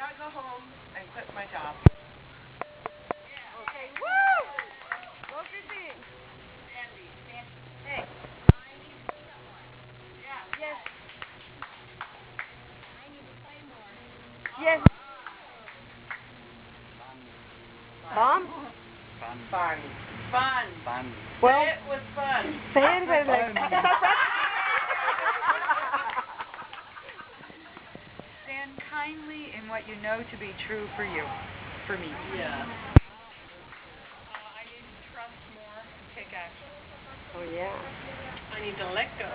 gotta go home and quit my job. Okay, woo! Go, Christine. Hey. Yes. Yes. Bomb? Fun. Fun. Fun. Well, It was fun. say it with like... Stand kindly in what you know to be true for you. For me. Yeah. I need to trust more and take action. Oh, yeah. I need to let go.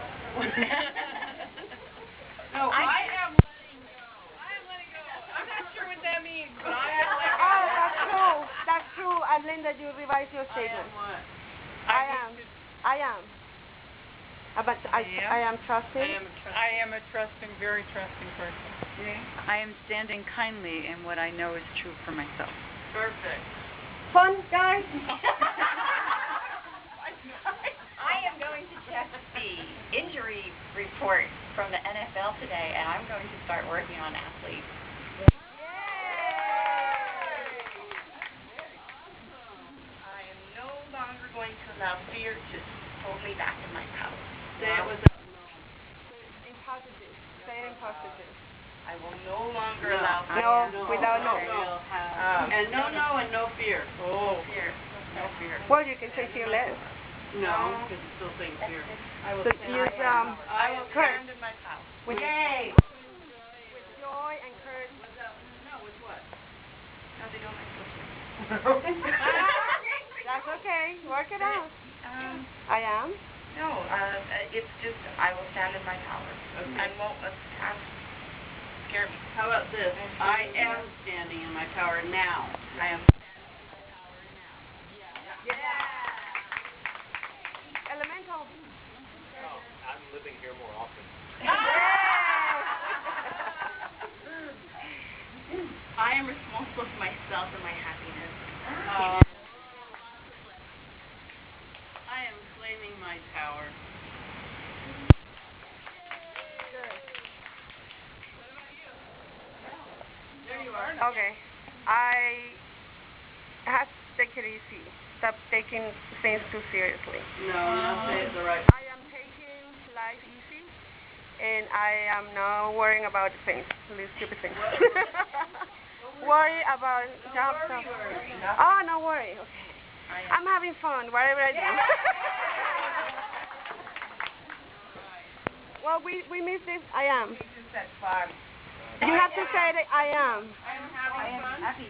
No, I am letting go. I am letting go. I'm not sure what that means, but I am letting go. Oh, that's true. That's true. And Linda, you revise your statement. what? I am. But I am trusting. I am a trusting, very trusting person. Yeah. I am standing kindly in what I know is true for myself. Perfect. Fun, guys. I am going to check the injury report from the NFL today, and I'm going to start working on athletes. I am no longer going to allow fear to hold me back in my power. Say it in positive. Say it in positive. I will no longer allow fear. No, without no. And no fear. Oh. Fear. No fear. Well, you can say fearless. No, because it's still saying fear. I will So use I will courage. stand in my power. With Yay! with joy and courage. No, with what? No, they don't like That's okay. Work it out. I am. No, it's just I will stand in my power. Okay. And won't let scare me. How about this? I am standing in my power now. I am standing in my power now. Yeah. Elemental. I'm living here more often. I am responsible for myself and my happiness. I am claiming my power. There you are. Okay. I have to take it easy. Stop taking things too seriously. No, not say it the right. I am taking life easy, and I am not worrying about things, these stupid things. Worry about job stuff. Oh, no worry. Okay. I'm having fun, whatever I do. Well, we missed this. I am. You just said fun. You have to say that I am. I am having fun. Happy.